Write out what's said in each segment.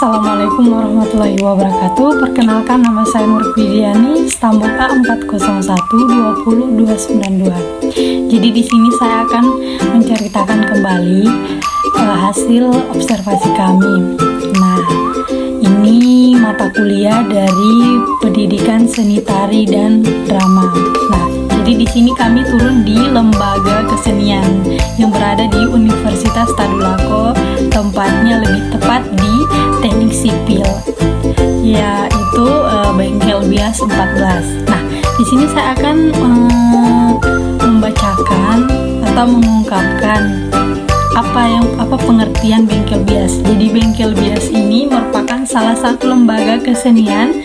Assalamualaikum warahmatullahi wabarakatuh. Perkenalkan, nama saya Nur Widiani, stambuk A401200292. Jadi di sini saya akan menceritakan kembali hasil observasi kami. Nah, ini mata kuliah dari Pendidikan Seni Tari dan Drama. Nah, jadi di sini kami turun di lembaga kesenian yang berada di Universitas Tadulako, tempatnya lebih tepat di Teknik Sipil, yaitu Bengkel Bias 14. Nah, di sini saya akan membacakan atau mengungkapkan apa pengertian bengkel bias. Jadi bengkel bias ini merupakan salah satu lembaga kesenian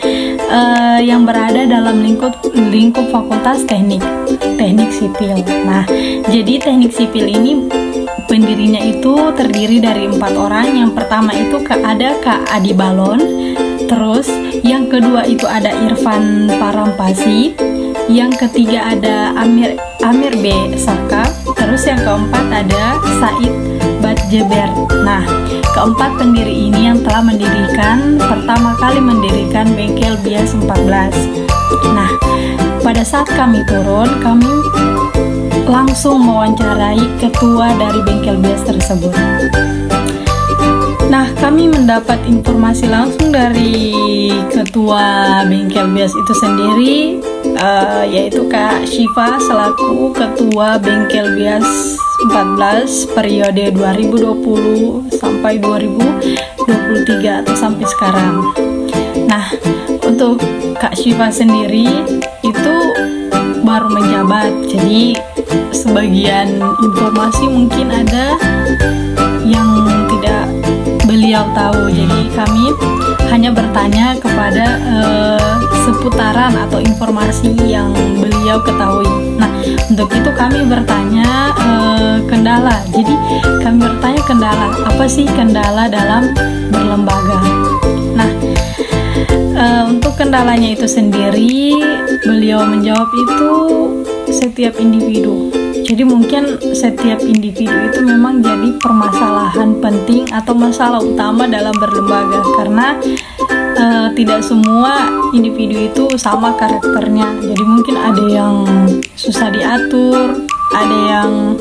yang berada dalam lingkup Fakultas Teknik Sipil. Nah, jadi Teknik Sipil ini pendirinya itu terdiri dari 4 orang. Yang pertama itu ada Kak Adi Balon, terus yang kedua itu ada Irfan Parampasi, yang ketiga ada Amir B. Saka, terus yang keempat ada Said Badjeber. Nah, keempat pendiri ini yang telah pertama kali mendirikan Bengkel Bias 14. Nah, pada saat kami turun, kami langsung mewawancarai ketua dari Bengkel Bias tersebut. Nah, kami mendapat informasi langsung dari ketua Bengkel Bias itu sendiri, yaitu Kak Syifa selaku ketua Bengkel Bias 14 periode 2020 sampai 2023 atau sampai sekarang. Nah, untuk Kak Syifa sendiri itu baru menjabat, jadi sebagian informasi mungkin ada yang tidak beliau tahu. Jadi kami hanya bertanya kepada seputaran atau informasi yang beliau ketahui. Nah, untuk itu kami bertanya kendala. Jadi kami bertanya kendala, apa sih kendala dalam berlembaga? Nah, untuk kendalanya itu sendiri, beliau menjawab itu setiap individu. Jadi mungkin setiap individu itu memang jadi permasalahan penting atau masalah utama dalam berlembaga, karena tidak semua individu itu sama karakternya. Jadi mungkin ada yang susah diatur, ada yang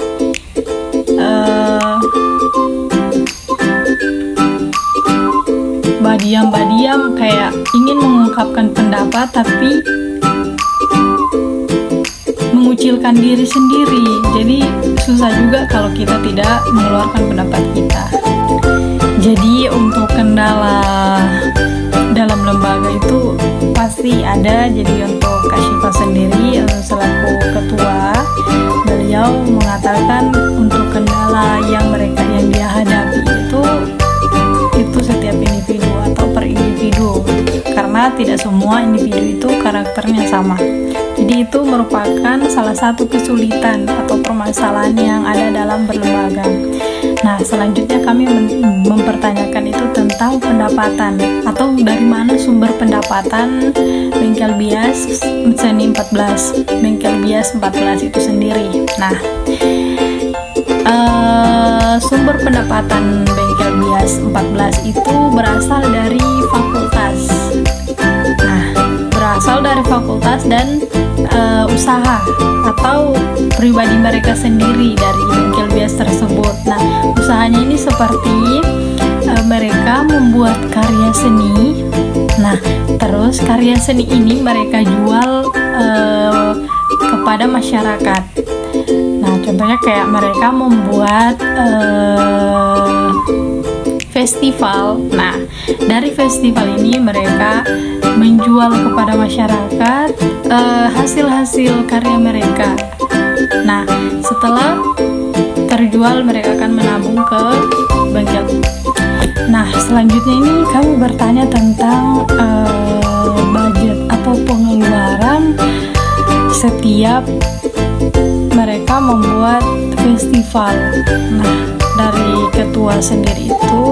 badiam-badiam, kayak ingin mengungkapkan pendapat tapi mengucilkan diri sendiri. Jadi susah juga kalau kita tidak mengeluarkan pendapat kita. Jadi untuk kendala dalam lembaga itu pasti ada. Jadi untuk Kak Syifa sendiri selaku ketua, beliau mengatakan untuk kendala yang dia hadapi itu setiap individu atau per individu, karena tidak semua individu itu karakternya sama. Jadi itu merupakan salah satu kesulitan atau permasalahan yang ada dalam berlembaga. Nah, selanjutnya kami mempertanyakan itu tentang pendapatan, atau dari mana sumber pendapatan Bengkel Bias Seni 14, Bengkel Bias 14 itu sendiri. Nah, sumber pendapatan Bengkel Bias 14 itu berasal dari fakultas. Nah, berasal dari fakultas dan usaha atau pribadi mereka sendiri dari Bengkel Bias tersebut. Nah, usahanya ini seperti mereka membuat karya seni. Nah, terus karya seni ini mereka jual kepada masyarakat. Nah, contohnya kayak mereka membuat festival. Nah, dari festival ini mereka menjual kepada masyarakat hasil-hasil karya mereka. Nah, setelah terjual mereka akan menabung ke bengkel. Nah, selanjutnya ini kami bertanya tentang budget atau pengeluaran setiap mereka membuat festival. Nah, dari ketua sendiri itu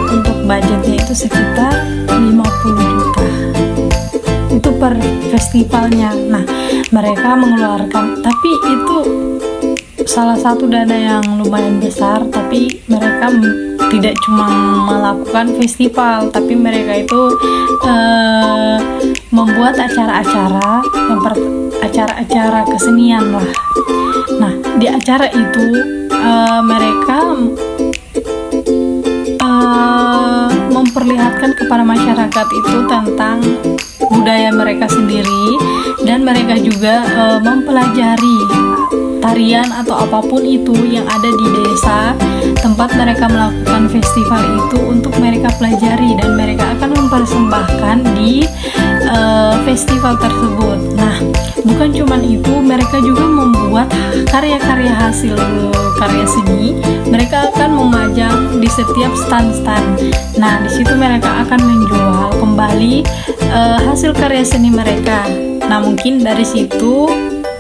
untuk budgetnya itu sekitar 50 juta itu per festivalnya. Nah, mereka mengeluarkan, tapi itu salah satu dana yang lumayan besar, tapi mereka tidak cuma melakukan festival, tapi mereka itu membuat acara-acara acara-acara kesenian lah. Nah, di acara itu mereka memperlihatkan kepada masyarakat itu tentang budaya mereka sendiri, dan mereka juga mempelajari tarian atau apapun itu yang ada di desa tempat mereka melakukan festival itu untuk mereka pelajari, dan mereka akan mempersembahkan di festival tersebut. Nah, bukan cuman itu, mereka juga membuat karya-karya hasil karya seni. Mereka akan memajang di setiap stand-stand. Nah, di situ mereka akan menjual kembali hasil karya seni mereka. Nah, mungkin dari situ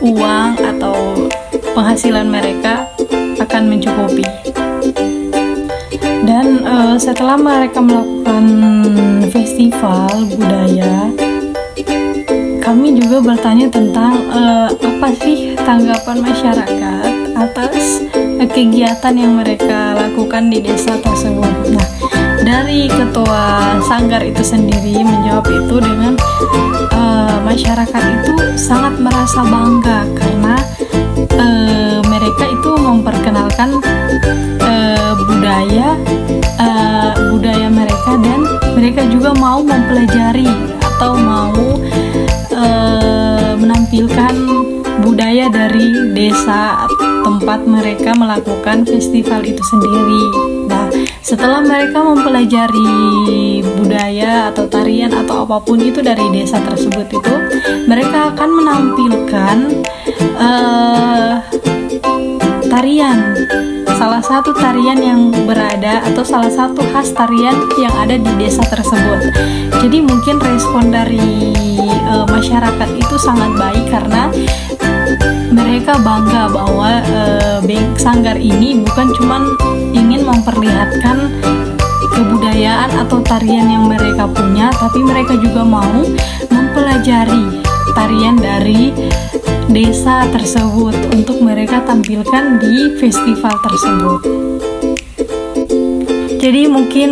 uang atau penghasilan mereka akan mencukupi. Dan setelah mereka melakukan festival budaya, kami juga bertanya tentang apa sih tanggapan masyarakat atas kegiatan yang mereka lakukan di desa tersebut. Nah, dari ketua sanggar itu sendiri menjawab itu dengan masyarakat itu sangat merasa bangga karena mereka itu memperkenalkan budaya mereka, dan mereka juga mau mempelajari atau mau menampilkan budaya dari desa tempat mereka melakukan festival itu sendiri. Nah, setelah mereka mempelajari budaya atau tarian atau apapun itu dari desa tersebut itu, mereka akan menampilkan tarian, salah satu tarian yang berada atau salah satu khas tarian yang ada di desa tersebut. Jadi mungkin respon dari masyarakat itu sangat baik karena mereka bangga bahwa sanggar ini bukan cuma ingin memperlihatkan kebudayaan atau tarian yang mereka punya, tapi mereka juga mau mempelajari tarian dari desa tersebut untuk mereka tampilkan di festival tersebut. Jadi mungkin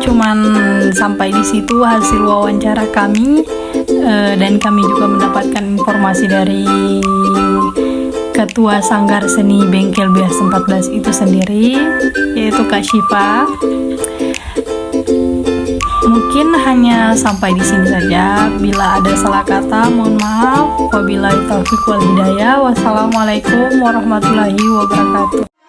cuman sampai di situ hasil wawancara kami, dan kami juga mendapatkan informasi dari Ketua Sanggar Seni Bengkel Bias 14 itu sendiri, yaitu Kak Syifa. Mungkin hanya sampai di sini saja. Bila ada salah kata, mohon maaf. Wabillahi taufiq wal hidayah. Wassalamualaikum warahmatullahi wabarakatuh.